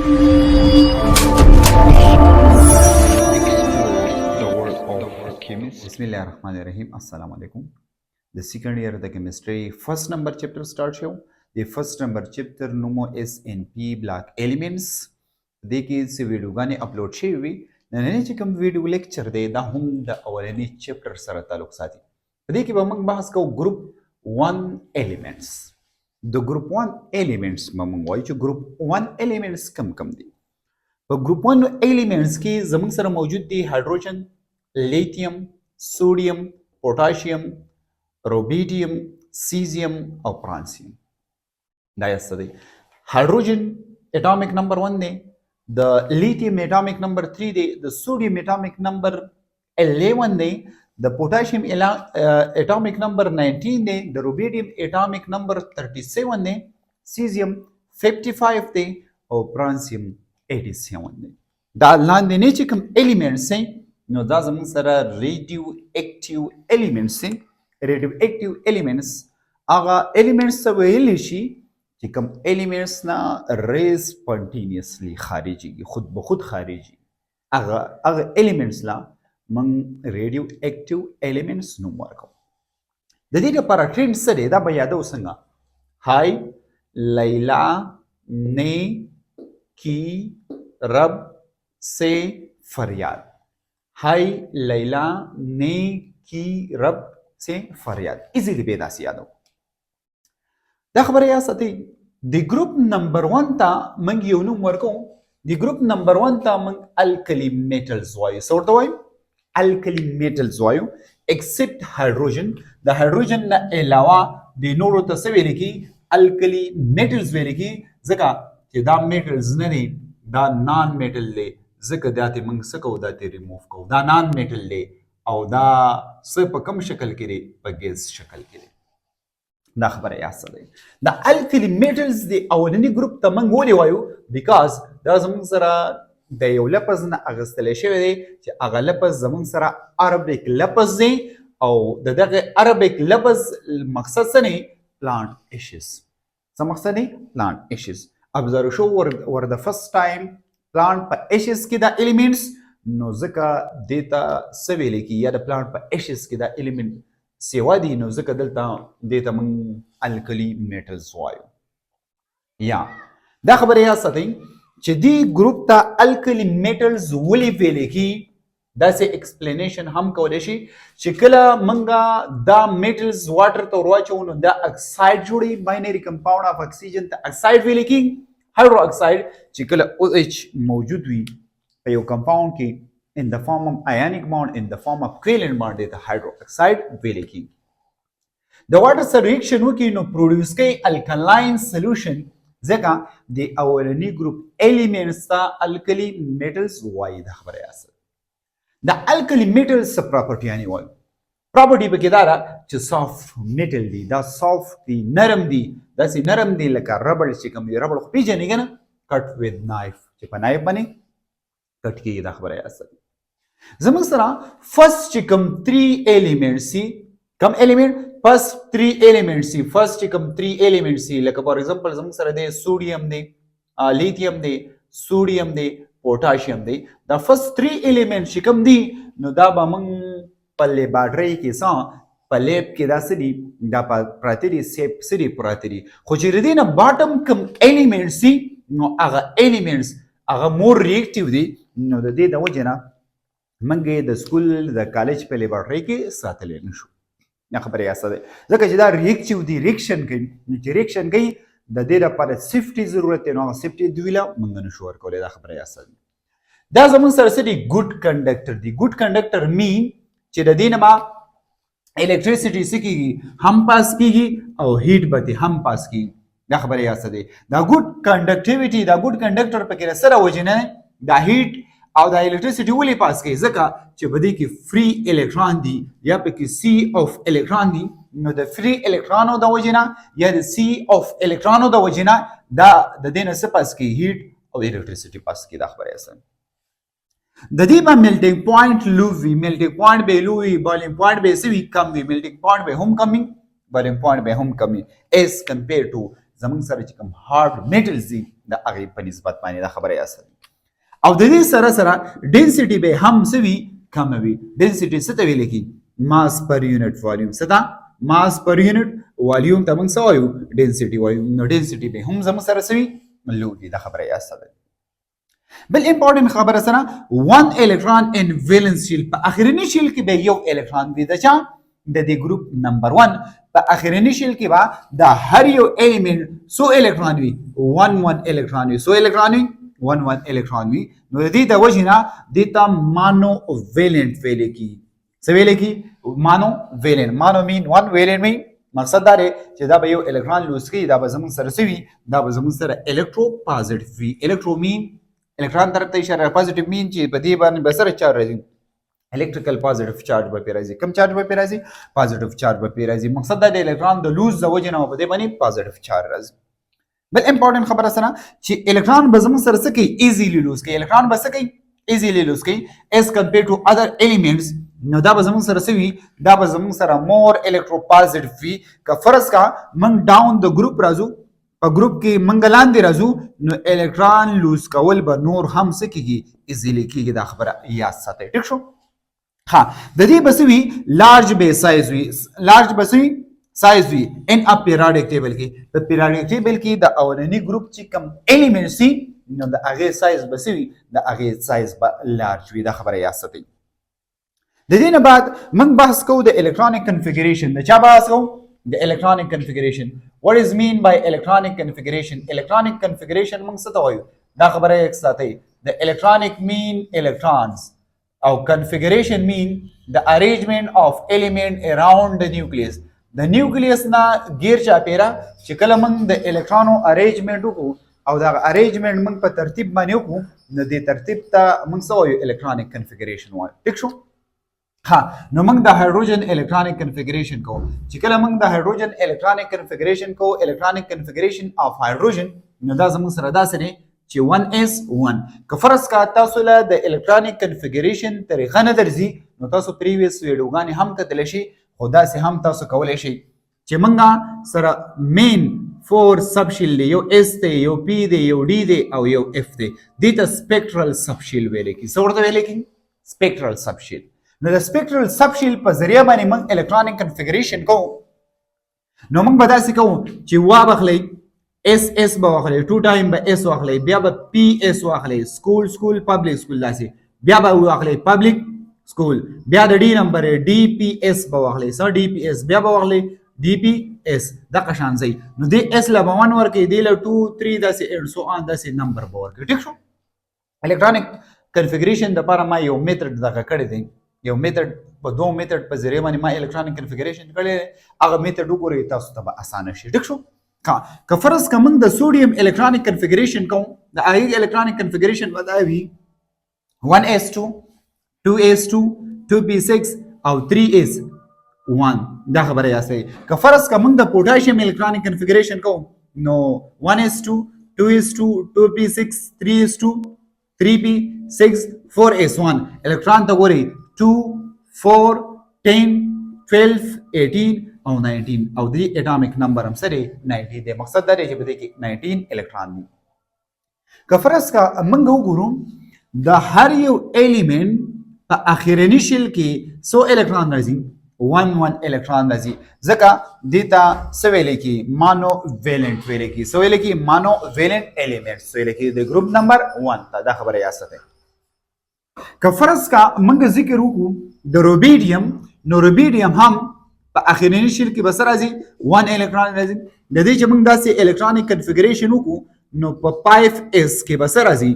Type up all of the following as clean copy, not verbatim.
The world of chemistry. Bismillahirrahmanirrahim. Assalamu alaikum. The second year of the chemistry first number chapter start show. The first number chapter numo SNP block elements. देखिए इस वीडियो गाने अपलोड شوی وي نن چې کوم ویډیو لیکچر دی دا هم د اولنی چپټر سره تعلق ساتي په دې کې به موږ بحث کوو ګروپ 1 elements د ګروپ 1 elements موږ وایو چې ګروپ 1 elements کم دي په ګروپ 1 elements کې زموږ سره موجود دي هایدروجن lithium sodium potassium rubidium cesium او francium دا یې دی هایدروجن atomic number 1 دی the lithium atomic number 3 day, the sodium atomic number 11 day, the potassium atomic number 19 day, the rubidium atomic number 37 day, cesium 55 day, or francium 87 day. دا لاندې نه چې کوم elements دي نو دا زموږ سره radioactive elements دي radioactive elements هغه elements څه ویلی شي چې کوم elements نه rays spontaneously خارجيږي خود به خود خارجي هغه elements لا من radioactive elements نوم ورکو د دې لپاره ټرند څه دی دا به یادو څنګه هاي لیلا نے کی رب سے فریاد هاي لیلا نے کی رب سے فریاد ایزیلی به داسې یادو دا خبره یا ساتي د ګروپ نمبر 1 ته موږ یو نوم ورکو د ګروپ نمبر 1 ته موږ الکلی میټلز وایو څه ورته وایو الکلی میټلز وایو ایکسپټ هایدروجن د هایدروجن نه علاوه د نورو ته څه ویل کی الکلی میټلز ویل کی ځکه چې دا میټلز نه دي دا نان میټل دی ځکه دا ته موږ څه کوو دا ته ریموف کوو دا نان میټل دی او دا څه په کوم شکل کې دی په ګیس شکل کې دی دا خبره یاسته دی دا الکلی میټلز دی اولنی ګروپ ته موږ ولې وایو بیکاز دا زموږ سره د یو لفظ نه اغستلی شوی دی چې هغه لفظ زموږ سره عربیک لفظ دی او د دغه عربیک لفظ مقصد څه دی پلانټ ایشز څه مقصد دی پلانټ ایشز ابزرو شو ور د فرست ټایم پلانټ په ایشز کې دا الیمنټس نو ځکه دیتا څه ویل کی یا د پلانټ په ایشز کې دا الیمنټ سیوا دي نو ځکه دلته دې ته موږ الکلی میټلز وایو یا دا خبره یا ساتئ چې دی ګروپ ته الکلی میټلز ولې ویل کی دا سه ایکسپلینیشن هم کولای شي چې کله موږ دا میټلز واټر ته ورواچو نو دا اکساید جوړي باینری کمپاوند اف اکسیجن ته اکساید ویل کی هایدرو اکساید چې کله او ایچ موجود وي په یو کمپاوند کې in the form of ionic bond, in the form of covalent bond, the hydroxide will ki. The water reaction wiki no produce kai alkaline solution. Zeka the awalani group elements the alkali metals why the khabare asal. The alkali metals property yani why. Property bekidara ch soft metal di da soft di naram di da si naram di like rubber chikam rubber pijani gana cut with knife. Ch pa knife bani cut ki da khabare asal. زموږ سره فرست چې کوم 3 ایلیمنټس سي کوم ایلیمنټ فرست 3 ایلیمنټس سي فرست چې کوم 3 ایلیمنټس سي لکه فار ایگزامپل زموږ سره د سوډیم دی لیتیم دی سوډیم دی پوتاشیم دی دا فرست 3 ایلیمنټ چې کوم دي نو دا به موږ په لیبارټری کې څه په لیب کې دا سړي دا پراته دي سړي پراته دي خو چې ردی نه باټم کوم ایلیمنټ سي نو هغه ایلیمنټس هغه مور ریاکټیو دي نو د دې د وجه نه منګه د سکول د کالج په لیبارټری کې ساتل نشو یا خبره یاسته ده ځکه چې دا ریاکټیو دی ریاکشن کوي چې ریاکشن کوي د دې لپاره سیفټي ضرورت دی نو سیفټي دویلا منګ نشو ورکولای دا خبره یاسته ده دا زموږ سره سړي ګډ کنډکټر دی ګډ کنډکټر مین چې د دې نه ما الکتریسيټي سکیږي هم پاس کیږي او هیټ به هم پاس کیږي دا خبره یاسته ده دا ګډ کنډکټیویټي دا ګډ کنډکټر په کې سره وجنه دا هیټ او د الکتریسيټي ولې پاس کوي ځکه چې بده کې فری الکترون دي یا په کې سی اف الکترون دي نو د فری الکترونو د وجنه یا د سی اف الکترونو د وجنه دا د دینه څه پاس کوي هیټ او الکتریسيټي پاس کوي دا خبره اسن د دې په میلټینګ پوینټ لو وی میلټینګ پوینټ به لو وی بویلینګ پوینټ به سی وی کم وی میلټینګ پوینټ به هم کمینګ boiling point by home coming as compared to زمونږ سره چې کوم هارد میټلز دي د هغې په نسبت باندې دا خبره یاد ساتئ. او د دې سره سره ډینسټي به هم څه وي کم وي. ډینسټي څه ته ویل کېږي ماس پر یونټ والیوم. څه ده ماس پر یونټ والیوم ته موږ څه وایو ډینسټي وایو. نو ډینسټي به هم زموږ سره څه وي لو وي. دا خبره یاد ساتئ. بل امپورټنت خبره سره 1 الکترون ان ویلنس شیل په اخرنی شیل کې به یو الکترون وي د چا د دې ګروپ نمبر 1 په اخرنی شیل کې به د هر یو ایلیمنت سو الکترون وي 1 الکترون وي. سو الکترون وي 1 الکترون وي. نو د دې د وجې نه دې ته مانو ویلنت ویل کېږي. څه ویل کېږي مانو ویلنت. مانو مین 1 ویلنت مین مقصد دا دی چې دا به یو الکترون لوس کوي دا به زموږ سره څه وي دا به زموږ سره الکترو پازیټیو وي. الکترو مین الکترون طرف ته اشاره پازیټیو مین چې په دې باندې به سره چارج راځي الکتریکل پازیټیو چارج به پې راځي. کوم چارج به پې راځي پازیټیو چارج به پې راځي. مقصد دا د الکترون د لوز د وجې نه په دې باندې پازیټیو چارج راځي. بل امپورټنت خبره سره چې الکترون به زموږ سره څه کوي ایزیلی لوز کوي. الکترون به څه کوي ایزیلی لوز کوي as compared to other elements. نو دا به زموږ سره څه وي دا به زموږ سره مور الکترو پازیټیو وي. که فرض کا موږ ډاون د ګروپ راځو په ګروپ کې موږ لاندې راځو نو الکترون لوز کول به نور هم څه کېږي ایزیلی کېږي. دا خبره یاد ساتئ. ټیک شو. ها د دې به څه وي لارج به سایز وي. لارج به څه وي سایز وي ان ا پیریاډیک ټیبل کې. په پیریاډیک ټیبل کې د اولنی ګروپ چې کوم الیمنټ سي نو د هغې سایز به څه وي د هغې سایز به لارج وي. دا خبره یاد ساتئ. د دې نه بعد موږ بحث کوو د الکترونیک کنفیګریشن. د چا بحث کوو د الکترونیک کنفیګریشن. what is mean by electronic configuration. electronic configuration موږ څه ته وایو دا خبره یې ساتئ. د electronic mean electrons او configuration mean the arrangement of element around the nucleus. د نیوکلیس نه غیر چاپیره چې کله موږ د الکترونو ارینجمنت وکړو او دا ارینجمنت موږ په ترتیب باندې وکړو نو دې ترتیب ته موږ څه وایو الکترونیک کنفیګریشن وایو. ټیک شو. ها نو موږ د هایدروجن الکترونیک کنفیګریشن کوو. چې کله موږ د هایدروجن الکترونیک کنفیګریشن کوو الکترونیک کنفیګریشن اف هایدروجن نو دا زموږ سره داسې دی چې 1s1. که فرض کا تاسو له د الکترونیک کنفیګریشن طریقه نه درځي نو تاسو پریویس ویډیوګانې هم کتلی شي خو داسې هم تاسو کولی شئ چې موږ سره مین 4 سب شیل دی. یو اس دی یو پی دی یو ډي دی او یو اف دی. دې ته سپیکټرل سب شیل ویل کېږي. څه ورته ویل کېږي سپیکټرل سب شیل. نو د سپیکټرل سب شیل په ذریعه باندې موږ الکترونیک کنفیګریشن کوو. نو موږ به داسې کوو چې وا بخلی اس اس به واخلئ 2 ټایم به اس واخلئ بیا به پی اس واخلئ سکول سکول پبلک سکول داسې بیا به واخلئ پبلک سکول بیا د ډي نمبر ډي پی اس به واخلئ سر ډي پی اس بیا به واخلئ ډي پی اس دغه شان ځای نو دې اس له به 1 ورکړئ دې له 2 3 داسې اینډ سو آن داسې نمبر به ورکړئ. ټیک شو. الکترونیک کنفیګریشن دپاره ما یو میتھډ دغه کړی دی. یو میتھډ په 2 میتھډ په ذریعه باندې ما الکترونیک کنفیګریشن کړی هغه میتھډ وګورئ تاسو ته به اسانه شي. ټیک شو. که فرض که موږ د سوډیم الکترونیک کنفیګریشن کوو د هغې الکترونیک کنفیګریشن به دا وي 1s2 2s2 2p6 او 3s1 دا خبره یاد ساتئ. که فرض که موږ د پوټاشیم الکترونیک کنفیګریشن کوو نو 1s2 2s2 2p6 3s2 3p6 4s1 الکترون ته ګورئ 2 4 10 12 18 او 19 او د اټامیک نمبر هم سره 90 دی. مقصد دا دی چې په دې کې 19 الکترون دي. که فرض کا موږ وګورو د هر یو ایلیمنٹ په اخرنی شیل کې سو الکترون راځي 1 الکترون راځي ځکه دې ته څه ویل کېږي مانو ویلنټ ویل کېږي. څه ویل کېږي مانو ویلنټ ایلیمنټس ویل کېږي د ګروپ نمبر 1 ته. دا خبره یاد ساتئ. که فرض کا موږ ذکر وکړو د روبیډیم نو روبیډیم هم په اخرنی شیل کې به څه راځي 1 الکترون راځي. د دې چې موږ داسې الکترونیک کنفیګریشن وکړو نو په 5s کې به څه راځي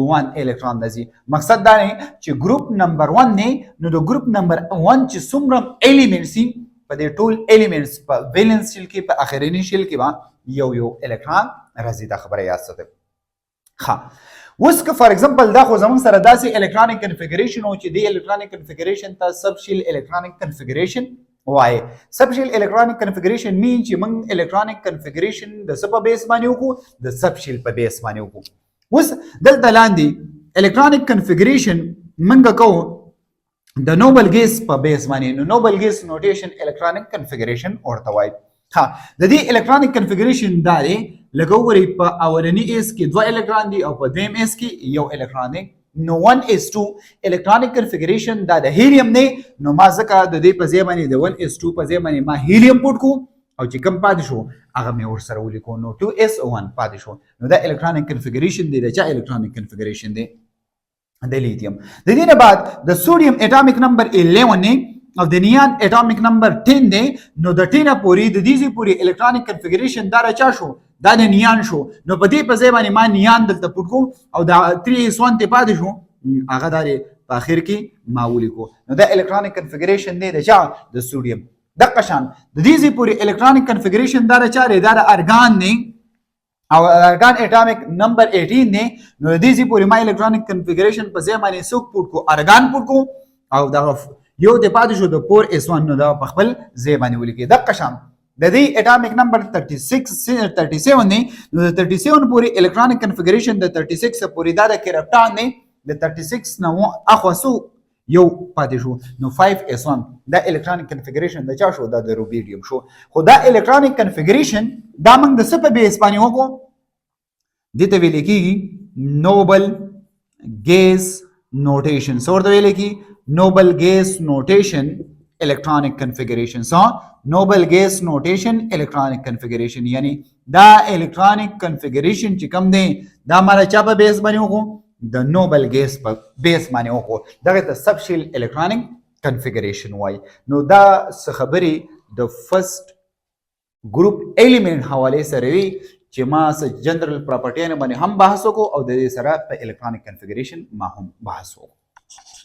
1 الکترون راځي. مقصد دا دی چې ګروپ نمبر 1 دی نو د ګروپ نمبر 1 چې څومره ایلیمنټس دي په دې ټول ایلیمنټس په ویلنس شیل کې په اخرنی شیل کې به یو الکترون راځي. دا خبره یاد ساتئ. ها اوس که فار ایگزامپل دا خو زموږ سره داسې الکترونیک کنفیګریشن و چې دې الکترونیک کنفیګریشن ته سب شیل الکترونیک کنفیګریشن وایي. سب شیل الکترونیک کنفیګریشن مین چې موږ الکترونیک کنفیګریشن د څه په بیس باندې وکړو د سب شیل په بیس باندې وکړو. اوس دلته لاندې الکترونیک کنفیګریشن موږ کوو د نوبل ګیس په بیس باندې. نو نوبل ګیس نوټیشن الکترونیک کنفیګریشن ورته وایي. ها د دې الکترونیک کنفیګریشن دا دی لکه وګورئ په اولنی اس کې دوه الکترون دي او په دویم اس کې یو الکترون دی نو 1s2 الکترونیک کنفیګریشن دا د هیلیم دی نو ما ځکه د دې په ځای باندې د 1s2 په ځای باندې ما هیلیم پټ کو او چې کم پاتې شو هغه مې ورسره ولیکو نو 2s1 پاتې شو نو دا الکترونیک کنفیګریشن دی د چا الکترونیک کنفیګریشن دی د لیتیم د دې نه بعد د سوډیم اټامیک نمبر 11 نه او د نیان اټامیک نمبر 10 دی نو د 10 پورې د دې پورې الکترونیک کنفیګریشن دا چا شو دا د نیان شو نو په دې په ځای باندې ما نیان دلته پټ کو او دا 3s1 ته پاتې شو هغه دا په اخر کې ما ولیکو نو دا الکترونیک کنفیګریشن دی د چا د سوډیم د قشان د دې پورې الکترونیک کنفیګریشن دا چا دی دا ارګان دی او ارګان اټامیک نمبر 18 دی نو د دې پورې ما الکترونیک کنفیګریشن په ځای باندې څوک پټ کو ارګان پټ کو او دا یو د پاتې شو د 4s1 نو دا په خپل ځای باندې ولیکي د قشان د دې اټامیک نمبر 37 دی نو د 37 پورې الکترونیک کنفیګریشن د 36 پورې دا د کرپټان دی د 36 نو اخوسو یو پاتې شو نو 5s1 دا الکترونیک کنفیګریشن د چا شو دا د روبیډیم شو خو دا الکترونیک کنفیګریشن دا موږ د څه په بیس باندې وکړو دې ته ویل کېږي نوبل ګیس نوټیشن څه ورته ویل کېږي نوبل ګیس نوټیشن electronic configuration so noble gas notation electronic configuration یعنی دا electronic configuration چې کوم دی دا مالا چا په بیس باندې وکړو د نوبل ګیس په بیس باندې وکړو دغه ته سب شیل electronic configuration وای نو دا څه خبرې د فرست ګروپ ایلیمنٹ حواله سره وی چې ما څه جنرال پراپرټی باندې هم بحث وکړو او د دې سره په electronic configuration ما هم بحث وکړو